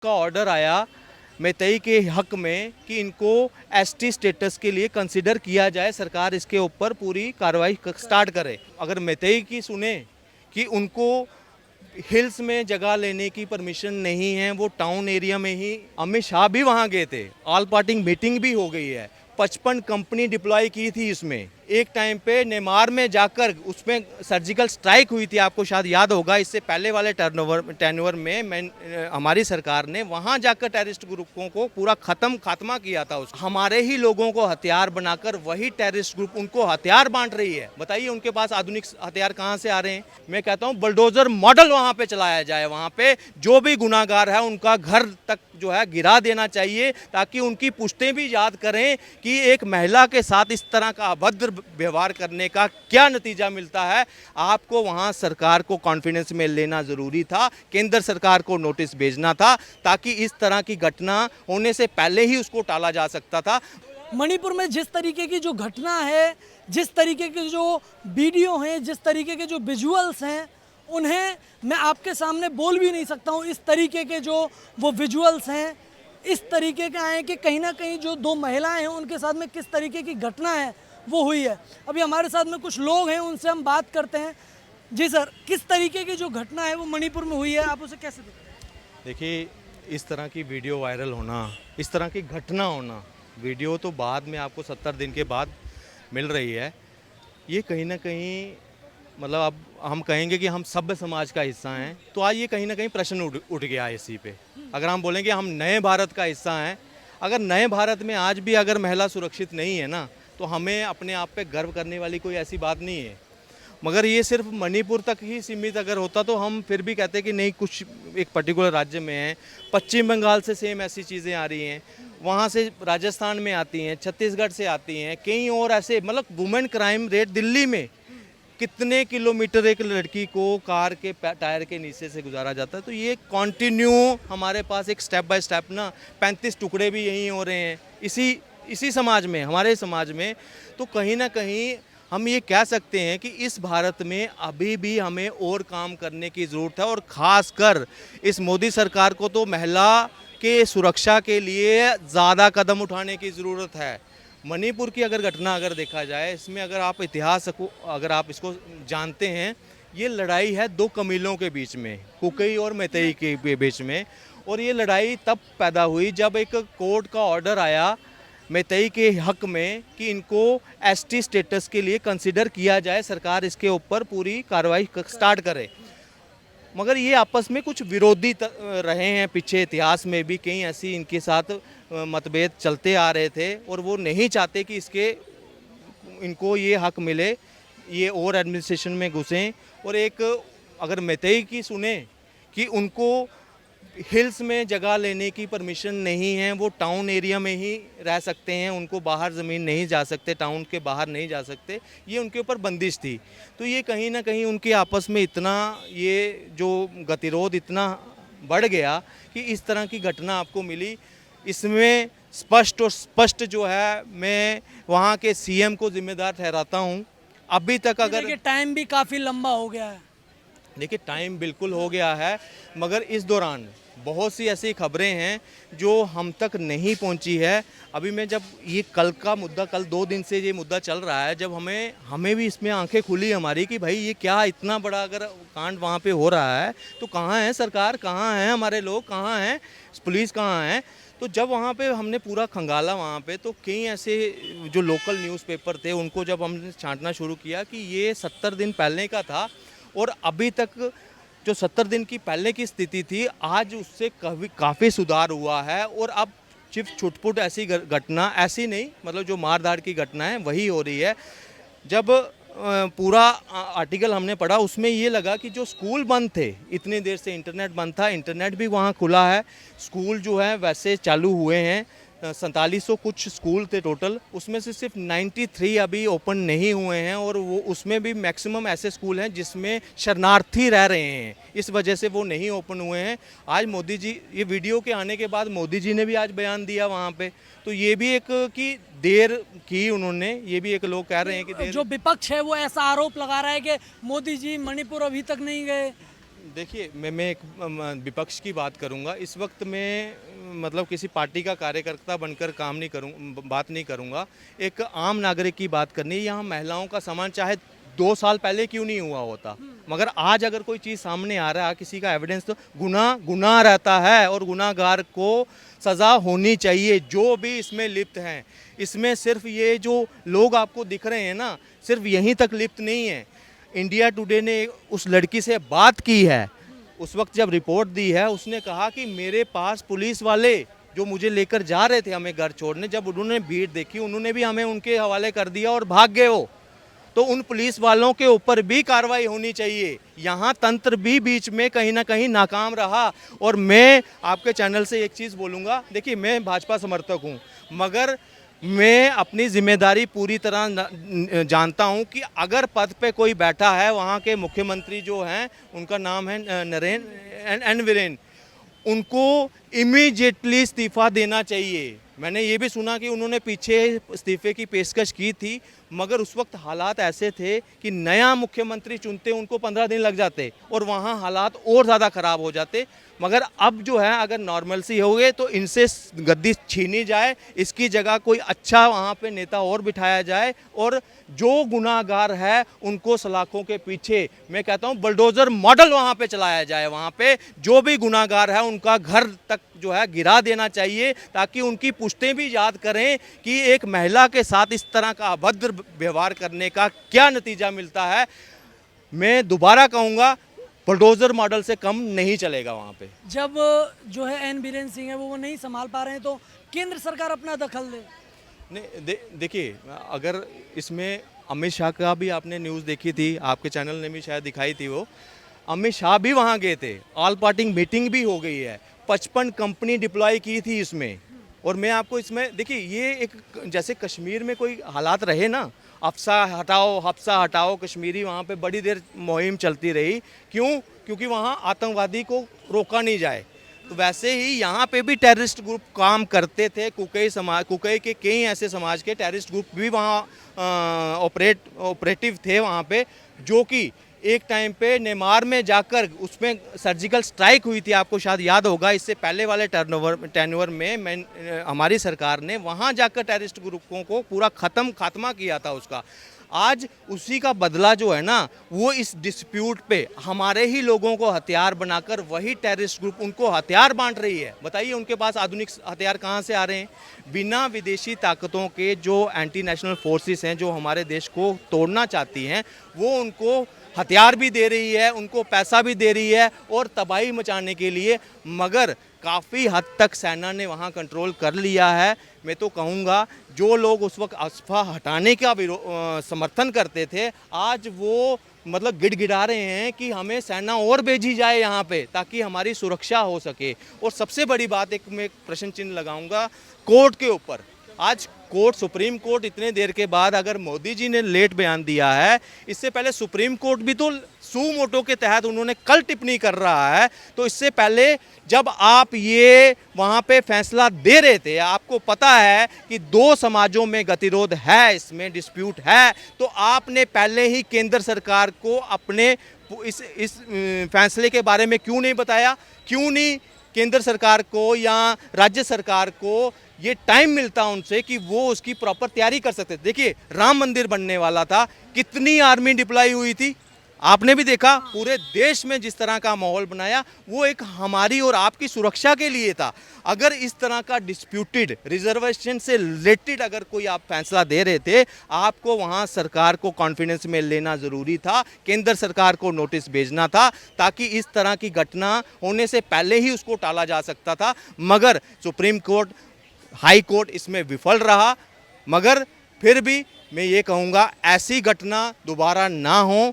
का ऑर्डर आया मैतेई के हक में कि इनको एसटी स्टेटस के लिए कंसिडर किया जाए, सरकार इसके ऊपर पूरी कार्रवाई स्टार्ट करे। अगर मैतेई की सुने कि उनको हिल्स में जगह लेने की परमिशन नहीं है, वो टाउन एरिया में ही, अमित शाह भी वहाँ गए थे, ऑल पार्टी मीटिंग भी हो गई है, 55 कंपनी डिप्लॉय की थी इसमें। एक टाइम पे नेमार में जाकर उसमें सर्जिकल स्ट्राइक हुई थी, आपको शायद याद होगा। इससे पहले वाले टर्नओवर में हमारी सरकार ने वहां जाकर टेररिस्ट ग्रुपों को पूरा खात्मा किया था। हमारे ही लोगों को हथियार बनाकर वही टेररिस्ट ग्रुप उनको हथियार बांट रही है। बताइए उनके पास आधुनिक हथियार कहाँ से आ रहे हैं। मैं कहता हूँ बुलडोजर मॉडल वहाँ पे चलाया जाए, वहाँ पे जो भी गुनाहगार है उनका घर तक जो है गिरा देना चाहिए, ताकि उनकी पुश्तें भी याद करें कि एक महिला के साथ इस तरह का अभद्र व्यवहार करने का क्या नतीजा मिलता है। आपको वहां सरकार को कॉन्फिडेंस में लेना जरूरी था, केंद्र सरकार को नोटिस भेजना था, ताकि इस तरह की घटना होने से पहले ही उसको टाला जा सकता था। मणिपुर में जिस तरीके की जो घटना है, जिस तरीके के जो वीडियो हैं, जिस तरीके के जो विजुअल्स हैं, उन्हें मैं आपके सामने बोल भी नहीं सकता हूँ। इस तरीके के जो वो विजुअल्स हैं, इस तरीके का है कि कहीं ना कहीं जो दो महिलाएं हैं उनके साथ में किस तरीके की घटना है वो हुई है। अभी हमारे साथ में कुछ लोग हैं, उनसे हम बात करते हैं। जी सर, किस तरीके की जो घटना है वो मणिपुर में हुई है, आप उसे कैसे देखते हैं? देखिए, इस तरह की वीडियो वायरल होना, इस तरह की घटना होना, वीडियो तो बाद में आपको 70 दिन के बाद मिल रही है, ये कहीं ना कहीं मतलब अब हम कहेंगे कि हम सभ्य समाज का हिस्सा हैं, तो आज ये कहीं ना कहीं प्रश्न उठ गया है इसी पे। अगर हम बोलेंगे हम नए भारत का हिस्सा हैं, अगर नए भारत में आज भी अगर महिला सुरक्षित नहीं है ना, तो हमें अपने आप पे गर्व करने वाली कोई ऐसी बात नहीं है। मगर ये सिर्फ मणिपुर तक ही सीमित अगर होता तो हम फिर भी कहते कि नहीं, कुछ एक पर्टिकुलर राज्य में है। पश्चिम बंगाल से सेम ऐसी चीज़ें आ रही हैं, वहाँ से राजस्थान में आती हैं, छत्तीसगढ़ से आती हैं, कई और ऐसे, मतलब वुमेन क्राइम रेट दिल्ली में कितने किलोमीटर एक लड़की को कार के टायर के नीचे से गुजारा जाता है। तो ये कंटिन्यू हमारे पास एक स्टेप बाय स्टेप ना 35 टुकड़े भी यही हो रहे हैं इसी समाज में, हमारे समाज में। तो कहीं ना कहीं हम ये कह सकते हैं कि इस भारत में अभी भी हमें और काम करने की ज़रूरत है, और ख़ासकर इस मोदी सरकार को तो महिला के सुरक्षा के लिए ज़्यादा कदम उठाने की ज़रूरत है। मणिपुर की अगर घटना अगर देखा जाए, इसमें अगर आप इतिहास को अगर आप इसको जानते हैं, ये लड़ाई है दो कबीलों के बीच में, कुकी और मैतेई के बीच में। और ये लड़ाई तब पैदा हुई जब एक कोर्ट का ऑर्डर आया मैतेई के हक में कि इनको एसटी स्टेटस के लिए कंसिडर किया जाए, सरकार इसके ऊपर पूरी कार्रवाई स्टार्ट करे। मगर ये आपस में कुछ विरोधी रहे हैं, पीछे इतिहास में भी कई ऐसी इनके साथ मतभेद चलते आ रहे थे, और वो नहीं चाहते कि इनको ये हक मिले, ये और एडमिनिस्ट्रेशन में घुसें। और एक अगर मैतेई की सुने कि उनको हिल्स में जगह लेने की परमिशन नहीं है, वो टाउन एरिया में ही रह सकते हैं, उनको बाहर ज़मीन नहीं जा सकते, टाउन के बाहर नहीं जा सकते, ये उनके ऊपर बंदिश थी। तो ये कहीं ना कहीं उनके आपस में इतना ये जो गतिरोध इतना बढ़ गया कि इस तरह की घटना आपको मिली। इसमें स्पष्ट जो है, मैं वहाँ के सीएम को जिम्मेदार ठहराता हूँ। अभी तक अगर टाइम भी काफ़ी लंबा हो गया है। देखिए, टाइम बिल्कुल हो गया है, मगर इस दौरान बहुत सी ऐसी खबरें हैं जो हम तक नहीं पहुंची है। अभी मैं जब ये कल का मुद्दा, कल 2 दिन से ये मुद्दा चल रहा है, जब हमें भी इसमें आंखें खुली हमारी कि भाई ये क्या इतना बड़ा अगर कांड वहाँ पे हो रहा है, तो कहाँ है सरकार, कहाँ है हमारे लोग, कहाँ हैं पुलिस, कहाँ है। तो जब वहाँ पे हमने पूरा खंगाला वहाँ पे, तो कई ऐसे जो लोकल न्यूज़पेपर थे उनको जब हमने छांटना शुरू किया कि ये 70 दिन पहले का था, और अभी तक जो 70 दिन की पहले की स्थिति थी, आज उससे काफ़ी सुधार हुआ है। और अब सिर्फ छुटपुट ऐसी घटना, ऐसी नहीं, मतलब जो मारधाड़ की घटना है वही हो रही है। जब पूरा आर्टिकल हमने पढ़ा, उसमें ये लगा कि जो स्कूल बंद थे इतनी देर से, इंटरनेट बंद था, इंटरनेट भी वहाँ खुला है, स्कूल जो है वैसे चालू हुए हैं। 4700 कुछ स्कूल थे टोटल, उसमें से सिर्फ 93 अभी ओपन नहीं हुए हैं, और वो उसमें भी मैक्सिमम ऐसे स्कूल हैं जिसमें शरणार्थी रह रहे हैं, इस वजह से वो नहीं ओपन हुए हैं। आज मोदी जी, ये वीडियो के आने के बाद मोदी जी ने भी आज बयान दिया वहाँ पे, तो ये भी एक कि देर की उन्होंने, ये भी एक लोग कह रहे हैं कि देर। जो विपक्ष है वो ऐसा आरोप लगा रहा है कि मोदी जी मणिपुर अभी तक नहीं गए। देखिए मैं एक विपक्ष की बात करूंगा। इस वक्त मैं मतलब किसी पार्टी का कार्यकर्ता बनकर काम नहीं करूँ, बात नहीं करूंगा। एक आम नागरिक की बात करनी है। यहाँ महिलाओं का सम्मान चाहे 2 साल पहले क्यों नहीं हुआ होता, मगर आज अगर कोई चीज़ सामने आ रहा है, किसी का एविडेंस, तो गुनाह रहता है और गुनाहगार को सज़ा होनी चाहिए, जो भी इसमें लिप्त हैं। इसमें सिर्फ ये जो लोग आपको दिख रहे हैं ना, सिर्फ यहीं तक लिप्त नहीं है। इंडिया टुडे ने उस लड़की से बात की है। उस वक्त जब रिपोर्ट दी है, उसने कहा कि मेरे पास पुलिस वाले जो मुझे लेकर जा रहे थे हमें घर छोड़ने, जब उन्होंने भीड़ देखी, उन्होंने भी हमें उनके हवाले कर दिया और भाग गए वो। तो उन पुलिस वालों के ऊपर भी कार्रवाई होनी चाहिए। यहाँ तंत्र भी बीच में कहीं ना कहीं नाकाम रहा। और मैं आपके चैनल से एक चीज़ बोलूँगा, देखिए मैं भाजपा समर्थक हूँ, मगर मैं अपनी जिम्मेदारी पूरी तरह जानता हूं कि अगर पद पे कोई बैठा है, वहां के मुख्यमंत्री जो हैं, उनका नाम है एन वीरेन, उनको इमीडिएटली इस्तीफा देना चाहिए। मैंने ये भी सुना कि उन्होंने पीछे इस्तीफे की पेशकश की थी, मगर उस वक्त हालात ऐसे थे कि नया मुख्यमंत्री चुनते उनको 15 दिन लग जाते और वहाँ हालात और ज़्यादा ख़राब हो जाते। मगर अब जो है, अगर नॉर्मलसी हो गए तो इनसे गद्दी छीनी जाए, इसकी जगह कोई अच्छा वहाँ पे नेता और बिठाया जाए और जो गुनाहगार है उनको सलाखों के पीछे, मैं कहता हूँ बुलडोज़र मॉडल वहाँ पे चलाया जाए। वहाँ पे जो भी गुनाहगार है उनका घर तक जो है गिरा देना चाहिए, ताकि उनकी पुश्तें भी याद करें कि एक महिला के साथ इस तरह का अभद्र व्यवहार करने का क्या नतीजा मिलता है। मैं दोबारा कहूँगा, बुलडोज़र मॉडल से कम नहीं चलेगा वहाँ पे। जब जो है एन बीरेन सिंह है वो नहीं संभाल पा रहे हैं, तो केंद्र सरकार अपना दखल दे। नहीं, देखिए, अगर इसमें अमित शाह का भी आपने न्यूज़ देखी थी, आपके चैनल ने भी शायद दिखाई थी, वो अमित शाह भी वहाँ गए थे, ऑल पार्टी मीटिंग भी हो गई है, 55 कंपनी डिप्लॉय की थी इसमें। और मैं आपको इसमें, देखिए, ये एक जैसे कश्मीर में कोई हालात रहे ना, अफसा हटाओ कश्मीरी, वहाँ पे बड़ी देर मुहिम चलती रही। क्यों? क्योंकि वहाँ आतंकवादी को रोका नहीं जाए। तो वैसे ही यहाँ पे भी टेररिस्ट ग्रुप काम करते थे। कुकई के कई ऐसे समाज के टेररिस्ट ग्रुप भी वहाँ ऑपरेटिव थे वहाँ पे, जो कि एक टाइम पे नेमार में जाकर उसमें सर्जिकल स्ट्राइक हुई थी, आपको शायद याद होगा। इससे पहले वाले टर्नओवर में हमारी सरकार ने वहाँ जाकर टेररिस्ट ग्रुपों को पूरा खात्मा किया था उसका। आज उसी का बदला जो है ना, वो इस डिस्प्यूट पे हमारे ही लोगों को हथियार बनाकर वही टेररिस्ट ग्रुप उनको हथियार बांट रही है। बताइए, उनके पास आधुनिक हथियार कहाँ से आ रहे हैं? बिना विदेशी ताकतों के जो एंटी नेशनल फोर्सेस हैं, जो हमारे देश को तोड़ना चाहती हैं, वो उनको हथियार भी दे रही है, उनको पैसा भी दे रही है और तबाही मचाने के लिए। मगर काफ़ी हद तक सेना ने वहाँ कंट्रोल कर लिया है। मैं तो कहूँगा, जो लोग उस वक्त अफवाह हटाने का समर्थन करते थे, आज वो मतलब गिड़गिड़ा रहे हैं कि हमें सेना और भेजी जाए यहाँ पे, ताकि हमारी सुरक्षा हो सके। और सबसे बड़ी बात, मैं एक प्रश्न चिन्ह लगाऊंगा कोर्ट के ऊपर। आज कोर्ट, सुप्रीम कोर्ट इतने देर के बाद, अगर मोदी जी ने लेट बयान दिया है, इससे पहले सुप्रीम कोर्ट भी तो सू मोटो के तहत उन्होंने कल टिप्पणी कर रहा है। तो इससे पहले जब आप ये वहाँ पे फैसला दे रहे थे, आपको पता है कि 2 समाजों में गतिरोध है, इसमें डिस्प्यूट है, तो आपने पहले ही केंद्र सरकार को अपने इस फैसले के बारे में क्यों नहीं बताया? क्यों नहीं केंद्र सरकार को या राज्य सरकार को ये टाइम मिलता उनसे कि वो उसकी प्रॉपर तैयारी कर सकते? देखिए, राम मंदिर बनने वाला था, कितनी आर्मी डिप्लॉय हुई थी, आपने भी देखा। पूरे देश में जिस तरह का माहौल बनाया, वो एक हमारी और आपकी सुरक्षा के लिए था। अगर इस तरह का डिस्प्यूटेड रिजर्वेशन से रिलेटेड अगर कोई आप फैसला दे रहे थे, आपको वहाँ सरकार को कॉन्फिडेंस में लेना ज़रूरी था, केंद्र सरकार को नोटिस भेजना था, ताकि इस तरह की घटना होने से पहले ही उसको टाला जा सकता था। मगर सुप्रीम कोर्ट, हाई कोर्ट इसमें विफल रहा। मगर फिर भी मैं ये कहूँगा, ऐसी घटना दोबारा ना हो।